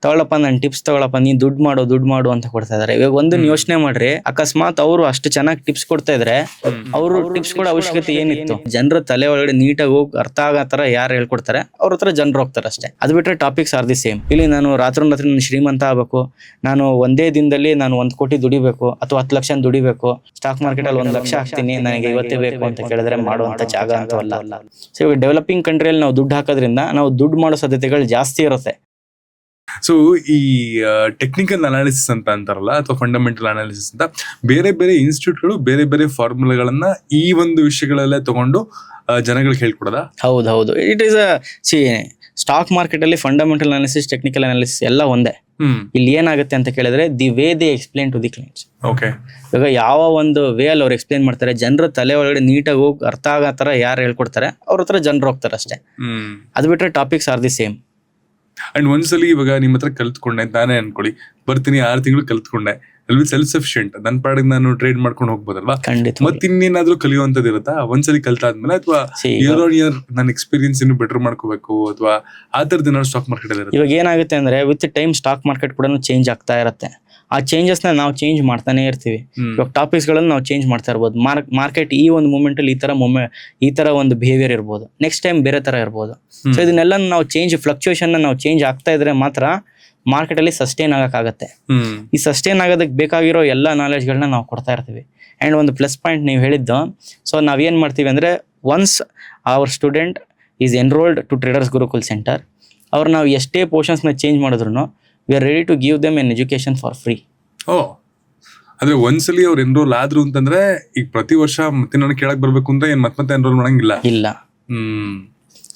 ತಗೊಳಪ್ಪ ನಾನು ಟಿಪ್ಸ್ ತಗೊಳಪ್ಪ, ನೀನ್ ದುಡ್ಡು ಮಾಡು ಅಂತ ಕೊಡ್ತಾ ಇದಾರೆ. ಇವಾಗ ಒಂದು ಯೋಚನೆ ಮಾಡ್ರಿ, ಅಕಸ್ಮಾತ್ ಅವರು ಅಷ್ಟು ಚೆನ್ನಾಗಿ ಟಿಪ್ಸ್ ಕೊಡ್ತಾ ಇದ್ರೆ ಅವರು ಟಿಪ್ಸ್ ಕೊಡೋ ಅವಶ್ಯಕತೆ ಏನಿತ್ತು? ಜನರ ತಲೆ ಒಳಗಡೆ ನೀಟಾಗಿ ಹೋಗಿ ಅರ್ಥ ಆಗೋ ತರ ಯಾರು ಹೇಳ್ಕೊಡ್ತಾರೆ ಅವ್ರ ಹತ್ರ ಜನರು ಹೋಗ್ತಾರೆ ಅಷ್ಟೇ. ಅದು ಬಿಟ್ರೆ ಟಾಪಿಕ್ಸ್ ಆರ್ ದಿ ಸೇಮ್. ಇಲ್ಲಿ ನಾನು ರಾತ್ರಿ ನಾನು ಶ್ರೀಮಂತ ಆಗ್ಬೇಕು, ನಾನು ಒಂದೇ ದಿನದಲ್ಲಿ ನಾನು 1 ಕೋಟಿ ದುಡಿಬೇಕು ಅಥವಾ 10 ಲಕ್ಷ ದುಡಿಬೇಕು, ಸ್ಟಾಕ್ ಮಾರ್ಕೆಟ್ ಅಲ್ಲಿ 1 ಲಕ್ಷ ಹಾಕ್ತೀನಿ, ನನಗೆ ಇವತ್ತೇ ಬೇಕು ಅಂತ ಕೇಳಿದ್ರೆ ಮಾಡುವಂತ ಜಾಗ ಅಂತವಲ್ಲ. ಸೊ ಇವಾಗ ಡೆವಲಪಿಂಗ್ ಕಂಟ್ರಿಯಲ್ಲಿ ನಾವು ದುಡ್ಡು ಹಾಕೋದ್ರಿಂದ ನಾವು ದುಡ್ಡು ಮಾಡೋ ಸಾಧ್ಯತೆಗಳು ಜಾಸ್ತಿ ಇರುತ್ತೆ. ಸೊ ಈ ಟೆಕ್ನಿಕಲ್ ಅನಾಲಿಸಿಸ್ ಅಂತ ಅಂತಾರಲ್ಲ ಅಥವಾ ಫಂಡಮೆಂಟಲ್ ಅನಾಲಿಸಿಸ್ ಅಂತ, ಬೇರೆ ಬೇರೆ ಇನ್ಸ್ಟಿಟ್ಯೂಟ್ಗಳು ಬೇರೆ ಬೇರೆ ಫಾರ್ಮುಲಾಗಳನ್ನ ಈ ಒಂದು ವಿಷಯಗಳಲ್ಲೇ ತಗೊಂಡು ಜನಗಳಿಗೆ ಹೇಳ್ಕೊಡೋದ? ಹೌದು, ಇಟ್ ಈಸ್ ಸ್ಟಾಕ್ ಮಾರ್ಕೆಟ್ ಅಲ್ಲಿ ಫಂಡಮೆಂಟಲ್ ಅನಾಲಿಸಿಸ್, ಟೆಕ್ನಿಕಲ್ ಅನಾಲಿಸಿಸ್ ಎಲ್ಲ ಒಂದೇ. ಇಲ್ಲಿ ಏನಾಗುತ್ತೆ ಅಂತ ಕೇಳಿದ್ರೆ the way they explain to the clients. ಇವಾಗ ಯಾವ ಒಂದು ವೇ ಅಲ್ಲಿ ಅವ್ರು ಎಕ್ಸ್ಪ್ಲೇನ್ ಮಾಡ್ತಾರೆ, ಜನರ ತಲೆ ಒಳಗಡೆ ನೀಟಾಗಿ ಹೋಗಿ ಅರ್ಥ ಆಗೋ ತರ ಯಾರು ಹೇಳ್ಕೊಡ್ತಾರೆ ಅವ್ರ ಹತ್ರ ಜನರು ಹೋಗ್ತಾರೆ ಅಷ್ಟೇ. ಅದು ಬಿಟ್ರೆ topics are the same. And ಒಂದ್ಸಲಿ ಇವಾಗ ನಿಮ್ಮ ಹತ್ರ ಕಲ್ತ್ಕೊಂಡೆ ನಾನೇ ಅನ್ಕೊಳ್ಳಿ, ಬರ್ತೀನಿ 6 ತಿಂಗಳು ಕಲ್ತ್ಕೊಂಡೆ, ಅಲ್ಲಿ ಸೆಲ್ಫ್ ಸಫಿಶಿಯಂಟ್, ನನ್ನ ಪಾಡಿಗೆ ನಾನು ಟ್ರೇಡ್ ಮಾಡ್ಕೊಂಡು ಹೋಗ್ಬೋದಲ್ವಾ? ಮತ್ತೆ ಇನ್ನೇನಾದ್ರೂ ಕಲಿಯುವಂತದ್ದು ಇರುತ್ತಾ ಒಂದ್ಸಲಿ ಕಲ್ತಾದ್ಮೇಲೆ, ಅಥವಾ ಇಯರ್ ಆನ್ ಇಯರ್ ನನ್ನ ಎಕ್ಸ್ಪೀರಿಯನ್ಸ್ ಇನ್ನು ಬೆಟರ್ ಮಾಡ್ಕೋಬೇಕು ಅಥವಾ ಆ ತರದ್ ಏನಾದ್ರು ಸ್ಟಾಕ್ ಮಾರ್ಕೆಟ್ ಇರುತ್ತೆ? ಇವಾಗ ಏನಾಗುತ್ತೆ ಅಂದ್ರೆ ವಿತ್ ಟೈಮ್ ಸ್ಟಾಕ್ ಮಾರ್ಕೆಟ್ ಕೂಡ ಚೇಂಜ್ ಆಗ್ತಾ ಇರುತ್ತೆ. ಆ ಚೇಂಜಸ್ ನ ನಾವು ಚೇಂಜ್ ಮಾಡ್ತಾನೆ ಇರ್ತೀವಿ. ಇವಾಗ ಟಾಪಿಕ್ಸ್ ಗಳನ್ನ ನಾವು ಚೇಂಜ್ ಮಾಡ್ತಾ ಇರ್ಬೋದು. ಮಾರ್ಕೆಟ್ ಈ ಒಂದು ಮೂಮೆಂಟ್ ಅಲ್ಲಿ ಈ ತರ ಒಂದು ಬಿಹೇವಿಯರ್ ಇರ್ಬೋದು, ನೆಕ್ಸ್ಟ್ ಟೈಮ್ ಬೇರೆ ತರ ಇರ್ಬೋದು. ಸೊ ಇದನ್ನೆಲ್ಲ ನಾವು ಫ್ಲಕ್ಚುಯೇಷನ್ ನಾವು ಚೇಂಜ್ ಆಗ್ತಾ ಇದ್ರೆ ಮಾತ್ರ ಮಾರ್ಕೆಟ್ ಅಲ್ಲಿ ಸಸ್ಟೈನ್ ಆಗಕ್ಕಾಗತ್ತೆ. ಈ ಸಸ್ಟೈನ್ ಆಗೋದಕ್ಕೆ ಬೇಕಾಗಿರೋ ಎಲ್ಲ ನಾಲೆಡ್ಜ್ ಗಳನ್ನ ನಾವು ಕೊಡ್ತಾ ಇರ್ತೀವಿ. ಅಂಡ್ ಒಂದು ಪ್ಲಸ್ ಪಾಯಿಂಟ್ ನೀವು ಹೇಳಿದ್ದು, ಸೊ ನಾವೇನ್ ಮಾಡ್ತೀವಿ ಅಂದ್ರೆ, once our student is enrolled to Traders Gurukul Centre, ಅವ್ರು ನಾವು ಎಷ್ಟೇ ಪೋರ್ಷನ್ಸ್ ನ ಚೇಂಜ್ ಮಾಡಿದ್ರು we are ready to give them an education for free. ಅಂದ್ರೆ ಒಂದ್ಸಲಿ ಅವ್ರು ಎನ್ರೋಲ್ ಆದ್ರು ಅಂತಂದ್ರೆ ಈಗ ಪ್ರತಿ ವರ್ಷ ಮತ್ತೆ ನಾನು ಕೇಳಕ್ ಬರ್ಬೇಕು ಅಂತ ಏನ್ ಮತ್ತೆ ಎನ್ರೋಲ್ ಮಾಡಂಗಿಲ್ಲ? ಇಲ್ಲ.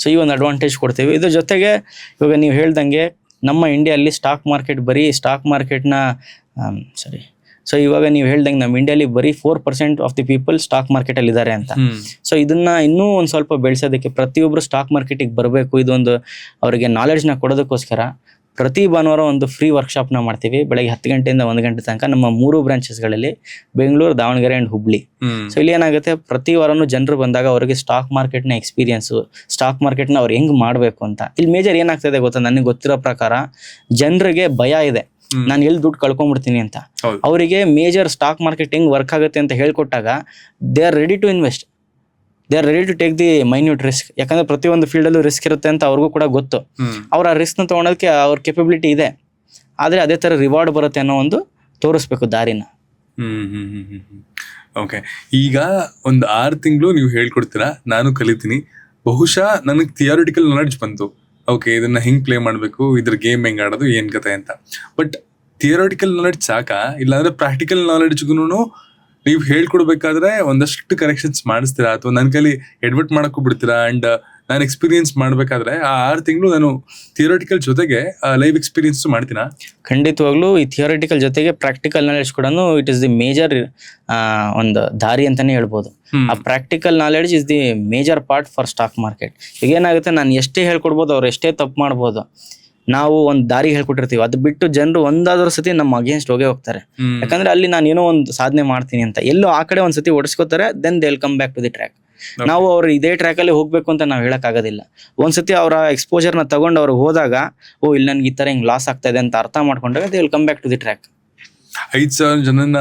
ಸೊ ಈ ಒಂದು ಅಡ್ವಾಂಟೇಜ್ ಕೊಡ್ತೀವಿ. ಇದ್ರ ಜೊತೆಗೆ ಇವಾಗ ನೀವು ಹೇಳ್ದಂಗೆ ನಮ್ಮ ಇಂಡಿಯಾದಲ್ಲಿ ಸ್ಟಾಕ್ ಮಾರ್ಕೆಟ್ ಬರೀ ಸ್ಟಾಕ್ ಮಾರ್ಕೆಟ್ನ ಸೊ ಇವಾಗ ನೀವು ಹೇಳ್ದಂಗೆ ನಮ್ಮ ಇಂಡಿಯಾಲಿ ಬರೀ 4% of the people stock market ಅಲ್ಲಿ ಇದ್ದಾರೆ ಅಂತ. ಸೊ ಇದನ್ನ ಇನ್ನೂ ಒಂದ್ ಸ್ವಲ್ಪ ಬೆಳೆಸೋದಕ್ಕೆ, ಪ್ರತಿಯೊಬ್ರು ಸ್ಟಾಕ್ ಮಾರ್ಕೆಟಿಗೆ ಬರಬೇಕು, ಇದೊಂದು ಅವರಿಗೆ ನಾಲೆಡ್ಜ್ ನ ಕೊಡೋದಕ್ಕೋಸ್ಕರ ಪ್ರತಿ ಭಾನುವಾರ ಒಂದು ಫ್ರೀ ವರ್ಕ್ಶಾಪ್ ನ ಮಾಡ್ತೀವಿ. ಬೆಳಗ್ಗೆ 10 ಗಂಟೆಯಿಂದ 1 ಗಂಟೆ ತನಕ ನಮ್ಮ 3 ಬ್ರಾಂಚಸ್ ಗಳಲ್ಲಿ, ಬೆಂಗಳೂರು, ದಾವಣಗೆರೆ ಅಂಡ್ ಹುಬ್ಳಿ. ಸೊ ಇಲ್ಲಿ ಏನಾಗುತ್ತೆ, ಪ್ರತಿ ವಾರನೂ ಜನರು ಬಂದಾಗ ಅವರಿಗೆ ಸ್ಟಾಕ್ ಮಾರ್ಕೆಟ್ ನ ಎಕ್ಸ್ಪೀರಿಯನ್ಸ್, ಸ್ಟಾಕ್ ಮಾರ್ಕೆಟ್ ನ ಅವ್ರು ಹೆಂಗ್ ಮಾಡ್ಬೇಕು ಅಂತ. ಇಲ್ಲಿ ಮೇಜರ್ ಏನಾಗ್ತದೆ ಗೊತ್ತಾ, ನನಗೆ ಗೊತ್ತಿರೋ ಪ್ರಕಾರ ಜನರಿಗೆ ಭಯ ಇದೆ, ನಾನು ಎಲ್ಲಿ ದುಡ್ಡು ಕಳ್ಕೊಂಡ್ಬಿಡ್ತೀನಿ ಅಂತ. ಅವರಿಗೆ ಮೇಜರ್ ಸ್ಟಾಕ್ ಮಾರ್ಕೆಟ್ ಹೆಂಗ್ ವರ್ಕ್ ಆಗುತ್ತೆ ಅಂತ ಹೇಳ್ಕೊಟ್ಟಾಗ they are ready to invest, they are ready to take the minute risk. ಯಾಕಂದ್ರೆ ಪ್ರತಿಯೊಂದು ಫೀಲ್ಡ್ ಅಲ್ಲೂ ರಿಸ್ಕ್ ಇರುತ್ತೆ ಅಂತ ಅವ್ರಿಗೂ ಕೂಡ ಗೊತ್ತು. ಅವ್ರ ಆ ರಿಸ್ಕ್ ನ ತಗೊಳೋದಕ್ಕೆ ಅವ್ರ ಕೆಪಬಿಲಿಟಿ ಇದೆ, ಆದ್ರೆ ಅದೇ ತರ ರಿವಾರ್ಡ್ ಬರುತ್ತೆ ಅನ್ನೋ ಒಂದು ತೋರಿಸ್ಬೇಕು ದಾರಿನ. ಓಕೆ, ಈಗ ಒಂದು 6 ತಿಂಗಳು ನೀವು ಹೇಳ್ಕೊಡ್ತೀರಾ, ನಾನು ಕಲಿತೀನಿ, ಬಹುಶಃ ನನಗೆ ಥಿಯರಿಟಿಕಲ್ ನಾಲೆಡ್ಜ್ ಬಂತು, ಓಕೆ ಇದನ್ನ ಹೆಂಗ್ ಪ್ಲೇ ಮಾಡ್ಬೇಕು, ಇದ್ರ ಗೇಮ್ ಹೆಂಗ್ ಆಡೋದು, ಏನ್ ಕತೆ ಅಂತ. ಬಟ್ ಥಿಯರಿಟಿಕಲ್ ನಾಲೆಡ್ಜ್ ಸಾಕಾ? ಇಲ್ಲಾಂದ್ರೆ ಪ್ರಾಕ್ಟಿಕಲ್ ನಾಲೆಡ್ಜ್ಗೂ ನೀವು ಹೇಳ್ಕೊಡ್ಬೇಕಾದ್ರೆ ಒಂದಷ್ಟು ಕರೆಕ್ಷನ್ಸ್ ಮಾಡಿಸ್ತೀರಾ ಅಥವಾ ನನ್ನ ಕೈಲಿ ಎಡ್ವರ್ಟ್ ಮಾಡಕ್ಕೂ ಬಿಡ್ತೀರಾ? ಅಂಡ್ ನಾನು ಎಕ್ಸ್ಪೀರಿಯನ್ಸ್ ಮಾಡ್ಬೇಕಾದ್ರೆ ಆ 6 ತಿಂಗಳು ನಾನು ಥಿಯರಿಟಿಕಲ್ ಜೊತೆಗೆ ಲೈವ್ ಎಕ್ಸ್ಪೀರಿಯನ್ಸ್ ಮಾಡ್ತೀನಾ? ಖಂಡಿತವಾಗ್ಲೂ ಈ ಥಿಯರಿಟಿಕಲ್ ಜೊತೆಗೆ ಪ್ರಾಕ್ಟಿಕಲ್ ನಾಲೆಡ್ಜ್ ಕೂಡ ಇಟ್ ಇಸ್ ದಿ ಮೇಜರ್ ಒಂದು ದಾರಿ ಅಂತಾನೆ ಹೇಳ್ಬೋದು. ಆ practical knowledge is the major part for stock market. ಈಗ ಏನಾಗುತ್ತೆ, ನಾನು ಎಷ್ಟೇ ಹೇಳ್ಕೊಡ್ಬೋದು, ಅವ್ರು ಎಷ್ಟೇ ತಪ್ಪು ಮಾಡ್ಬೋದು, ನಾವು ಒಂದು ದಾರಿ ಹೇಳ್ಕೊಟ್ಟಿರ್ತೀವಿ, ಅದು ಬಿಟ್ಟು ಜನರು ಒಂದಾದ್ರೂ ಸತಿ ನಮ್ಮ ಅಗೇನ್ಸ್ಟ್ ಹೋಗ್ತಾರೆ. ಯಾಕಂದ್ರೆ ಅಲ್ಲಿ ನಾನು ಏನೋ ಒಂದು ಸಾಧನೆ ಮಾಡ್ತೀನಿ ಅಂತ ಎಲ್ಲೋ ಆ ಕಡೆ ಒಂದ್ಸತಿ ಓಡಿಸ್ಕೋತಾರೆ, then they will come back to the track. ನಾವು ಅವ್ರು ಇದೇ ಟ್ರ್ಯಾಕ್ ಅಲ್ಲಿ ಹೋಗ್ಬೇಕು ಅಂತ ನಾವು ಹೇಳಕ್ ಆಗೋದಿಲ್ಲ. ಒಂದ್ಸತಿ ಅವರ ಎಕ್ಸ್ಪೋಜರ್ ನ ತಗೊಂಡು ಅವ್ರು ಹೋದಾಗ, ಓ ಇಲ್ಲಿ ನನ್ಗೆ ಈ ತರ ಹಿಂಗ್ ಲಾಸ್ ಆಗ್ತಾ ಇದೆ ಅಂತ ಅರ್ಥ ಮಾಡ್ಕೊಂಡಾಗ they will come back to the track. 5,000 ಜನನ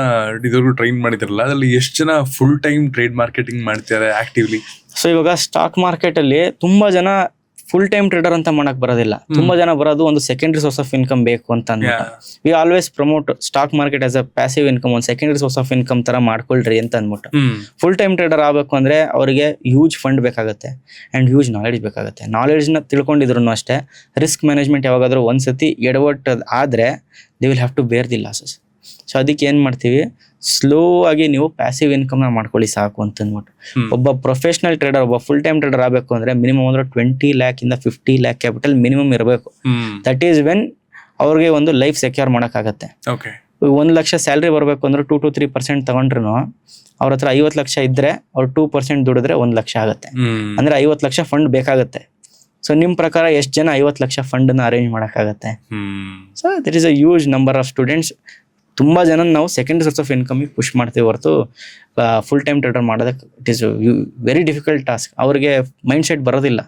ಇದುವರೆಗೂ ಟ್ರೈನ್ ಮಾಡಿದ್ರಲ್ಲ, ಅದ್ರಲ್ಲಿ ಎಷ್ಟು ಜನ ಫುಲ್ ಟೈಮ್ ಟ್ರೇಡ್ ಮಾರ್ಕೆಟಿಂಗ್ ಮಾಡ್ತಾರೆ ಆಕ್ಟಿವ್ಲಿ? ಸೊ ಇವಾಗ ಸ್ಟಾಕ್ ಮಾರ್ಕೆಟ್ ಅಲ್ಲಿ ತುಂಬಾ ಜನ ಫುಲ್ ಟೈಮ್ ಟ್ರೇಡರ್ ಅಂತ ಮಾಡಕ್ ಬರೋದಿಲ್ಲ. ತುಂಬಾ ಜನ ಬರೋದು ಒಂದು ಸೆಕೆಂಡರಿ ಸೋರ್ಸ್ ಆಫ್ ಇನ್ಕಮ್ ಬೇಕು ಅಂತ ಅಂದ್ಬಿಟ್ಟು. We always promote stock market as a passive income, ಒಂದು ಸೆಕೆಂಡರಿ ಸೋರ್ಸ್ ಆಫ್ ಇನ್ಕಮ್ ತರ ಮಾಡ್ಕೊಳ್ರಿ ಅಂತ ಅಂದ್ಬಿಟ್ಟು. ಫುಲ್ ಟೈಮ್ ಟ್ರೇಡರ್ ಆಗ್ಬೇಕು ಅಂದ್ರೆ ಅವರಿಗೆ ಹ್ಯೂಜ್ ಫಂಡ್ ಬೇಕಾಗುತ್ತೆ ಅಂಡ್ ಹ್ಯೂಜ್ ನಾಲೆಡ್ಜ್ ಬೇಕಾಗುತ್ತೆ. ನಾಲೆಡ್ಜ್ ನ ತಿಳ್ಕೊಂಡಿದ್ರು ಅಷ್ಟೇ, ರಿಸ್ಕ್ ಮ್ಯಾನೇಜ್ಮೆಂಟ್ ಯಾವಾಗಾದ್ರೂ ಒಂದ್ಸತಿ ಎಡವಟ್ ಆದ್ರೆ they will have to bear the losses. So ಅದಕ್ಕೆ ಏನ್ ಮಾಡ್ತೀವಿ, ಸ್ಲೋ ಆಗಿ ನೀವು ಪ್ಯಾಸಿವ್ ಇನ್ಕಮ್ ನ ಮಾಡ್ಕೊಳ್ಳಿ ಸಾಕು ಅಂತ ಅಂದ್ಬಿಟ್ಟು. ಒಬ್ಬ ಪ್ರೊಫೆಷನಲ್ ಟ್ರೇಡರ್, ಒಬ್ಬ ಫುಲ್ ಟೈಮ್ ಟ್ರೇಡರ್ ಆಗಬೇಕು ಅಂದ್ರೆ ಮಿನಿಮಮ್ ಅಂದ್ರೆ 20 lakh ಇಂದ 50 lakh ಕ್ಯಾಪಿಟಲ್ ಮಿನಿಮಮ್ ಇರಬೇಕು. ದಟ್ ಈಸ್ ವೆನ್ ಅವ್ರಿಗೆ ಒಂದು ಲೈಫ್ ಸೆಕ್ಯೂರ್ ಮಾಡಕ್ಕಾಗತ್ತೆ. 1 ಲಕ್ಷ ಸ್ಯಾಲ್ರಿ ಬರಬೇಕು ಅಂದ್ರೆ 2 to 3% ತಗೊಂಡ್ರು ಅವ್ರ ಹತ್ರ 50 ಲಕ್ಷ ಇದ್ರೆ ಅವ್ರು 2% ದುಡಿದ್ರೆ 1 ಲಕ್ಷ ಆಗುತ್ತೆ. ಅಂದ್ರೆ 50 ಲಕ್ಷ ಫಂಡ್ ಬೇಕಾಗತ್ತೆ. ಸೊ ನಿಮ್ ಪ್ರಕಾರ ಎಷ್ಟು ಜನ 50 ಲಕ್ಷ ಫಂಡ್ ನ ಅರೇಂಜ್ ಮಾಡಕ್ಕಾಗತ್ತೆ? So that is a huge number of students. ತುಂಬಾ ಜನ ನಾವು second source of income push ಮಾಡ್ತೀವಿ ಹೊರತು ಫುಲ್ ಟೈಮ್ ಟ್ರೇಡರ್ ಮಾಡೋದಕ್ಕೆ it is very difficult task. ಅವ್ರಿಗೆ ಮೈಂಡ್ ಸೆಟ್ ಬರೋದಿಲ್ಲ.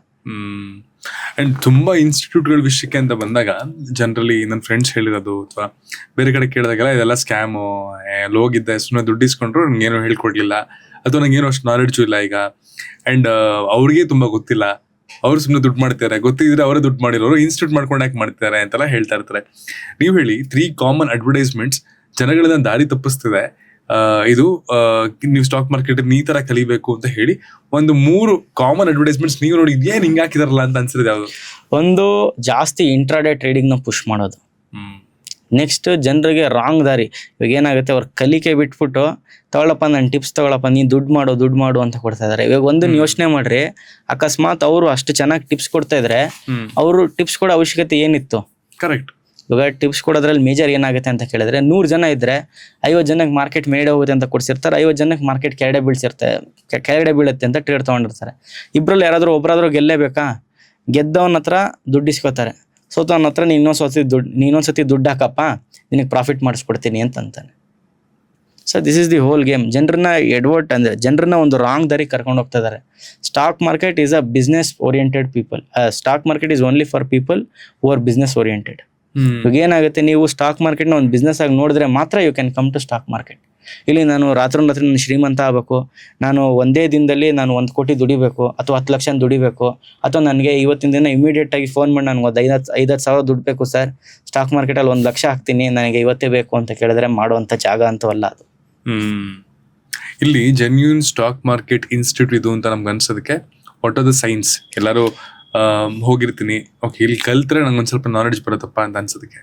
ಅಂಡ್ ತುಂಬಾ ಇನ್ಸ್ಟಿಟ್ಯೂಟ್ಗಳ ವಿಷಯಕ್ಕೆ ಅಂತ ಬಂದಾಗ ಜನರಲಿ ನನ್ನ ಫ್ರೆಂಡ್ಸ್ ಹೇಳಿರೋದು ಅಥವಾ ಬೇರೆ ಕಡೆ ಕೇಳಿದಾಗೆಲ್ಲ ಇದೆಲ್ಲ ಸ್ಕ್ಯಾಮು, ಲೋಗಿದ್ದೆ ಸುಮ್ಮನೆ ದುಡ್ಡು ಇಸ್ಕೊಂಡ್ರು ನಂಗೇನು ಹೇಳ್ಕೊಡ್ಲಿಲ್ಲ ಅಥವಾ ನಂಗೇನು ಅಷ್ಟು ನಾಲೆಡ್ಜು ಇಲ್ಲ ಈಗ. ಅಂಡ್ ಅವ್ರಿಗೆ ತುಂಬಾ ಗೊತ್ತಿಲ್ಲ, ಅವ್ರು ಸುಮ್ಮನೆ ದುಡ್ಡು ಮಾಡ್ತಾರೆ, ಗೊತ್ತಿದ್ರೆ ಅವರೇ ದುಡ್ಡು ಮಾಡಿರೋರು ಇನ್ಸ್ಟಿಟ್ಯೂಟ್ ಮಾಡ್ಕೊಂಡು ಯಾಕೆ ಮಾಡ್ತಾರೆ ಅಂತೆಲ್ಲ ಹೇಳ್ತಾ ಇರ್ತಾರೆ. ನೀವು ಹೇಳಿ 3 ಕಾಮನ್ ಅಡ್ವರ್ಟೈಸ್ಮೆಂಟ್ಸ್ ಜನಗಳನ್ನ ದಾರಿ ತಪ್ಪಿಸ್ತಿದೆ, ಇದು ನೀವು ಸ್ಟಾಕ್ ಮಾರ್ಕೆಟ್ ಈ ತರ ಕಲಿಬೇಕು ಅಂತ ಹೇಳಿ ಒಂದು 3 ಕಾಮನ್ ಅಡ್ವರ್ಟೈಸ್ಮೆಂಟ್ಸ್ ನೀವು ನೋಡಿ ಏನ್ ಹಿಂಗ್ ಹಾಕಿದಾರಲ್ಲ ಅಂತ ಅನ್ಸಿರೋದು ಯಾವ್ದು? ಒಂದು, ಜಾಸ್ತಿ ಇಂಟ್ರಾಡೇ ಟ್ರೇಡಿಂಗ್ ನ ಪುಷ್ ಮಾಡೋದು. ನೆಕ್ಸ್ಟ್, ಜನರಿಗೆ ರಾಂಗ್ ದಾರಿ. ಇವಾಗ ಏನಾಗುತ್ತೆ, ಅವ್ರ ಕಲಿಕೆ ಬಿಟ್ಬಿಟ್ಟು ತಗೊಳಪ್ಪ ನನ್ನ ಟಿಪ್ಸ್ ತಗೊಳಪ್ಪ, ನೀನ್ ದುಡ್ಡು ಮಾಡು ಅಂತ ಕೊಡ್ತಾ ಇದಾರೆ. ಇವಾಗ ಒಂದನ್ನ ಯೋಚನೆ ಮಾಡ್ರಿ, ಅಕಸ್ಮಾತ್ ಅವರು ಅಷ್ಟು ಚೆನ್ನಾಗಿ ಟಿಪ್ಸ್ ಕೊಡ್ತಾ ಇದ್ರೆ ಅವರು ಟಿಪ್ಸ್ ಕೊಡೋ ಅವಶ್ಯಕತೆ ಏನಿತ್ತು? ಕರೆಕ್ಟ್. ಇವಾಗ ಟಿಪ್ಸ್ ಕೊಡೋದ್ರಲ್ಲಿ ಮೇಜರ್ ಏನಾಗುತ್ತೆ ಅಂತ ಕೇಳಿದ್ರೆ, 100 ಜನ ಇದ್ರೆ 50 ಜನಕ್ಕೆ ಮಾರ್ಕೆಟ್ ಮೇಡೆ ಹೋಗುತ್ತೆ ಅಂತ ಕೊಡ್ಸಿರ್ತಾರೆ, 50 ಜನಕ್ಕೆ ಮಾರ್ಕೆಟ್ ಕೆಳಗಡೆ ಬೀಳುತ್ತೆ ಅಂತ ಟ್ರೇಡ್ ತಗೊಂಡಿರ್ತಾರೆ. ಇಬ್ರಲ್ಲಿ ಯಾರಾದ್ರೂ ಒಬ್ಬರಾದ್ರೂ ಗೆಲ್ಲೇಬೇಕಾ? ಗೆದ್ದವನ ಹತ್ರ ದುಡ್ಡು ಇಸ್ಕೋತಾರೆ, ಸೋತವನ ಹತ್ರ ಇನ್ನೊಂದ್ಸತಿ ದುಡ್ಡು ಹಾಕಪ್ಪ, ನಿನಗೆ ಪ್ರಾಫಿಟ್ ಮಾಡಿಸ್ಕೊಡ್ತೀನಿ ಅಂತಾನೆ. So this is the whole game. ಜನರನ್ನ ಒಂದು ರಾಂಗ್ ದಾರಿ ಕರ್ಕೊಂಡು ಹೋಗ್ತಾ ಇದಾರೆ. Stock market is a business oriented people. Stock market is only for people who are business oriented. ಇವಾಗ ಏನಾಗುತ್ತೆ, ನೀವು ಸ್ಟಾಕ್ ಮಾರ್ಕೆಟ್ನ ಒಂದು ಬಿಸ್ನೆಸ್ ಆಗಿ ನೋಡಿದ್ರೆ ಮಾತ್ರ you can come to stock market. ಇಲ್ಲಿ ನಾನು ರಾತ್ರಿ ನಾನು ಶ್ರೀಮಂತ ಆಗಬೇಕು, ನಾನು ಒಂದೇ ದಿನದಲ್ಲಿ ನಾನು 1 ಕೋಟಿ ದುಡಿಬೇಕು ಅಥವಾ 10 ಲಕ್ಷ ದುಡಿಬೇಕು, ಅಥವಾ ನನಗೆ ಇವತ್ತಿನ ದಿನ ಇಮಿಡಿಯೇಟ್ ಆಗಿ ಫೋನ್ ಮಾಡಿ ನನಗೆ ಒಂದು 5-10 ಸಾವಿರ ದುಡ್ಡು ಬೇಕು ಸರ್, ಸ್ಟಾಕ್ ಮಾರ್ಕೆಟಲ್ಲಿ 1 ಲಕ್ಷ ಹಾಕ್ತೀನಿ, ನನಗೆ ಇವತ್ತೇ ಬೇಕು ಅಂತ ಕೇಳಿದ್ರೆ ಮಾಡುವಂಥ ಜಾಗ ಅಂತೂ ಅಲ್ಲ ಅದು. ಇಲ್ಲಿ ಜೆನ್ಯೂನ್ ಸ್ಟಾಕ್ ಮಾರ್ಕೆಟ್ ಇನ್ಸ್ಟಿಟ್ಯೂಟ್ ಇದು ಅಂತ ನಮ್ಗೆ ಅನ್ಸೋದಕ್ಕೆ ವಾಟ್ ಆರ್ ದ ಸೈನ್ಸ್? ಎಲ್ಲರೂ ಹೋಗಿರ್ತೀನಿ, ಓಕೆ ಇಲ್ಲಿ ಕಲ್ತ್ರೆ ನಂಗೆ ಒಂದು ಸ್ವಲ್ಪ ನಾಲೆಡ್ಜ್ ಬರುತ್ತಪ್ಪ ಅಂತ ಅನ್ಸೋದಕ್ಕೆ.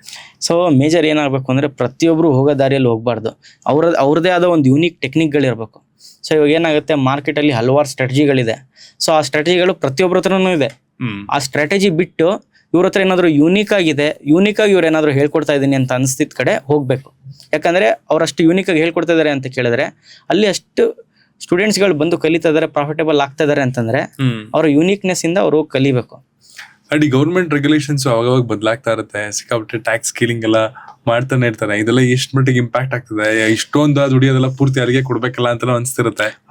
ಸೊ ಮೇಜರ್ ಏನಾಗಬೇಕು ಅಂದರೆ, ಪ್ರತಿಯೊಬ್ಬರು ಹೋಗೋ ದಾರಿಯಲ್ಲಿ ಹೋಗಬಾರ್ದು, ಅವ್ರದ್ದೇ ಆದ ಒಂದು ಯೂನಿಕ್ ಟೆಕ್ನಿಕ್ಗಳಿರಬೇಕು. ಸೊ ಇವಾಗ ಏನಾಗುತ್ತೆ, ಮಾರ್ಕೆಟಲ್ಲಿ ಹಲವಾರು ಸ್ಟ್ರಾಟಜಿಗಳಿದೆ. ಸೊ ಆ ಸ್ಟ್ರಾಟಜಿಗಳು ಪ್ರತಿಯೊಬ್ಬರ ಹತ್ರನೂ ಇದೆ. ಆ ಸ್ಟ್ರಾಟಜಿ ಬಿಟ್ಟು ಇವ್ರ ಹತ್ರ ಏನಾದರೂ ಯೂನಿಕ್ ಆಗಿ ಇವ್ರು ಏನಾದರೂ ಹೇಳ್ಕೊಡ್ತಾ ಇದ್ದೀನಿ ಅಂತ ಅನಿಸ್ತಿದ್ದ ಕಡೆ ಹೋಗಬೇಕು. ಯಾಕಂದರೆ ಅವರಷ್ಟು ಯೂನಿಕಾಗಿ ಹೇಳ್ಕೊಡ್ತಾ ಇದ್ದಾರೆ ಅಂತ ಕೇಳಿದ್ರೆ ಅಲ್ಲಿ ಅಷ್ಟು ಸ್ಟೂಡೆಂಟ್ಸ್ಗಳು ಬಂದು ಕಲಿತಾ ಇದಾರೆ, ಪ್ರಾಫಿಟೇಬಲ್ ಆಗ್ತಾ ಇದಾರೆ ಅಂತಂದ್ರೆ ಅವರ ಯೂನಿಕ್ನೆಸ್ ಇಂದ ಅವರು ಕಲಿಬೇಕು. ಅಂಡ್ ಈ ಗೌರ್ಮೆಂಟ್ ರೆಗ್ಯುಲೇಷನ್ಸ್ ಅವಾಗ ಬದಲಾಗ್ತಾ ಇರುತ್ತೆ, ಸಿಕ್ಕಾಪಟ್ಟೆ ಟ್ಯಾಕ್ಸ್ ಸ್ಕೇಲಿಂಗ್ ಎಲ್ಲ ಮಾಡ್ತಾನೆ ಇರ್ತಾರೆ. ಇದೆಲ್ಲ ಎಷ್ಟು ಮಟ್ಟಿಗೆ ಇಂಪ್ಯಾಕ್ಟ್ ಆಗ್ತದೆ? ಇಷ್ಟೊಂದು ದುಡಿಯೋದೆಲ್ಲ ಪೂರ್ತಿ ಅಲ್ಲಿಗೆ ಕೊಡ್ಬೇಕಲ್ಲ ಅಂತ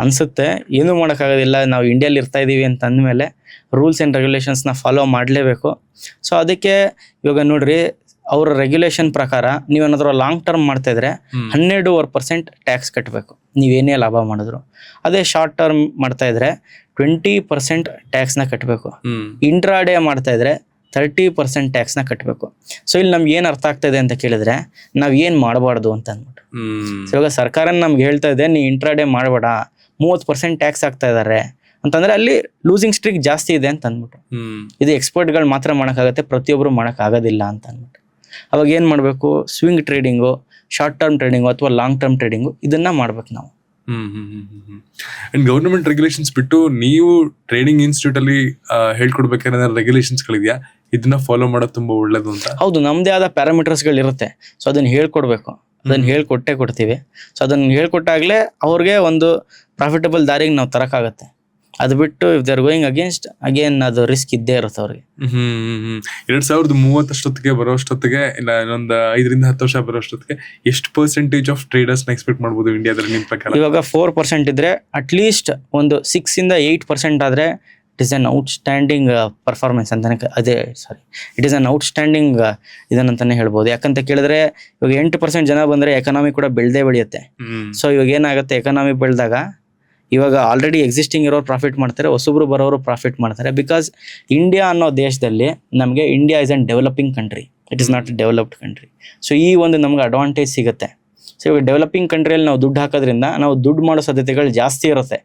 ಅನ್ಸುತ್ತೆ. ಏನೂ ಮಾಡೋಕ್ಕಾಗೋದಿಲ್ಲ. ನಾವು ಇಂಡಿಯಲ್ಲಿ ಇರ್ತಾ ಇದೀವಿ ಅಂತ ಅಂದಮೇಲೆ ರೂಲ್ಸ್ ಆ್ಯಂಡ್ ರೆಗ್ಯುಲೇಷನ್ಸ್ನ ಫಾಲೋ ಮಾಡಲೇಬೇಕು. ಸೊ ಅದಕ್ಕೆ ಇವಾಗ ನೋಡ್ರಿ, ಅವರ ರೆಗ್ಯುಲೇಷನ್ ಪ್ರಕಾರ ನೀವೇನಾದ್ರೂ ಲಾಂಗ್ ಟರ್ಮ್ ಮಾಡ್ತಾ ಇದ್ರೆ 12% ಟ್ಯಾಕ್ಸ್ ಕಟ್ಟಬೇಕು ನೀವೇನೇ ಲಾಭ ಮಾಡಿದ್ರು. ಅದೇ ಶಾರ್ಟ್ ಟರ್ಮ್ ಮಾಡ್ತಾ ಇದ್ರೆ 20% ಟ್ಯಾಕ್ಸ್ನ ಕಟ್ಟಬೇಕು. ಇಂಟ್ರಾಡೇ ಮಾಡ್ತಾ ಇದ್ರೆ 30% ಟ್ಯಾಕ್ಸ್ನ ಕಟ್ಟಬೇಕು. ಸೊ ಇಲ್ಲಿ ನಮ್ಗೆ ಏನು ಅರ್ಥ ಆಗ್ತಾ ಇದೆ ಅಂತ ಕೇಳಿದ್ರೆ, ನಾವ್ ಏನ್ ಮಾಡಬಾರ್ದು ಅಂತ ಅಂದ್ಬಿಟ್ಟು. ಇವಾಗ ಸರ್ಕಾರ ನಮ್ಗೆ ಹೇಳ್ತಾ ಇದೆ, ನೀ ಇಂಟ್ರಾಡೇ ಮಾಡಬೇಡ, 30% ಟ್ಯಾಕ್ಸ್ ಆಗ್ತಾ ಇದಾರೆ ಅಂತಂದ್ರೆ ಅಲ್ಲಿ ಲೂಸಿಂಗ್ ಸ್ಟ್ರೀಕ್ ಜಾಸ್ತಿ ಇದೆ ಅಂತ ಅಂದ್ಬಿಟ್ಟು. ಇದು ಎಕ್ಸ್ಪರ್ಟ್ಗಳು ಮಾತ್ರ ಮಾಡೋಕ್ಕಾಗತ್ತೆ, ಪ್ರತಿಯೊಬ್ಬರು ಮಾಡೋಕ್ಕಾಗೋದಿಲ್ಲ ಅಂತ ಅಂದ್ಬಿಟ್ಟು. ಅವಾಗ ಏನು ಮಾಡಬೇಕು, swing trading, short term trading ಅಥವಾ ಲಾಂಗ್ ಟರ್ಮ್ ಟ್ರೇಡಿಂಗು ಇದನ್ನ ಮಾಡ್ಬೇಕು ನಾವು. ಅಂಡ್ ಗವರ್ನಮೆಂಟ್ ರೆಗ್ಯುಲೇಷನ್ಸ್ ಬಿಟ್ಟು ನೀವು ಟ್ರೇಡಿಂಗ್ ಇನ್ಸ್ಟಿಟ್ಯೂಟ್ ಅಲ್ಲಿ ಹೇಳ್ಕೊಡ್ಬೇಕಾದ್ರೆ ರೆಗ್ಯುಲೇಷನ್ಸ್ ಗಳಿದೆಯಾ, ಇದನ್ನ ಫಾಲೋ ಮಾಡೋದು ತುಂಬಾ ಒಳ್ಳೇದು ಅಂತ? ಹೌದು, ನಮ್ದೇ ಆದ ಪ್ಯಾರಾಮೀಟರ್ಸ್ ಗಳು ಇರುತ್ತೆ. ಸೊ ಅದನ್ನ ಹೇಳ್ಕೊಡ್ಬೇಕು, ಅದನ್ನ ಕೊಡ್ತೀವಿ. ಸೊ ಅದನ್ನ ಹೇಳ್ಕೊಟ್ಟಾಗ್ಲೇ ಅವ್ರಿಗೆ ಒಂದು ಪ್ರಾಫಿಟಬಲ್ ದಾರಿಗೆ ನಾವು ತರಕಾಗತ್ತೆ. ಅದು ಬಿಟ್ಟು if they are going against, again ಅದು ರಿಸ್ಕ್ ಇದ್ದೇ ಇರುತ್ತೆ ಅವ್ರಿಗೆ. 2030 ಬರೋಷ್ಟೊತ್ತಿಗೆ, ಇಲ್ಲ ಇನ್ನೊಂದು 5-10 ವರ್ಷ ಬರೋಷ್ಟೊತ್ತಿಗೆ ಎಷ್ಟು ಪರ್ಸೆಂಟೇಜ್ ಆಫ್ ಟ್ರೇಡರ್ಸ್ ನ ಎಕ್ಸ್ಪೆಕ್ಟ್ ಮಾಡಬಹುದು ಇಂಡಿಯಾದಲ್ಲಿ ನಿಮ್ಮ ಪ್ರಕಾರ? ಇವಾಗ 4% ಇದ್ರೆ ಅಟ್ಲೀಸ್ಟ್ ಒಂದು 6-8% ಆದ್ರೆ it is an outstanding performance ಅಂತಾನೆ, ಇಟ್ ಇಸ್ ಅನ್ ಔಟ್ಸ್ಟ್ಯಾಂಡಿಂಗ್ ಇದನ್ನಂತಾನೆ ಹೇಳ್ಬೋದು. ಯಾಕಂತ ಕೇಳಿದ್ರೆ ಇವಾಗ 8% ಜನ ಬಂದ್ರೆ ಎಕನಾಮಿ ಕೂಡ ಬೆಳೆಯುತ್ತೆ. ಸೊ ಇವಾಗ ಏನಾಗುತ್ತೆ, ಎಕನಾಮಿ ಬೆಳೆದಾಗ ಇವಾಗ ಆಲ್ರೆಡಿ ಎಕ್ಸಿಸ್ಟಿಂಗ್ ಇರೋರು ಪ್ರಾಫಿಟ್ ಮಾಡ್ತಾರೆ, ಹೊಸಬ್ರು ಬರೋರು ಪ್ರಾಫಿಟ್ ಮಾಡ್ತಾರೆ. ಬಿಕಾಸ್ ಇಂಡಿಯಾ ಅನ್ನೋ ದೇಶದಲ್ಲಿ ನಮಗೆ India is an developing country, it is not A developed country. So ಈ ಒಂದು ನಮ್ಗೆ ಅಡ್ವಾಂಟೇಜ್ ಸಿಗುತ್ತೆ. ಸೊ ಇವಾಗ ಡೆವಲಪಿಂಗ್ ಕಂಟ್ರಿಯಲ್ಲಿ ನಾವು ದುಡ್ಡು ಹಾಕೋದ್ರಿಂದ ನಾವು ದುಡ್ಡು ಮಾಡೋ ಸಾಧ್ಯತೆಗಳು ಜಾಸ್ತಿ ಇರುತ್ತೆ.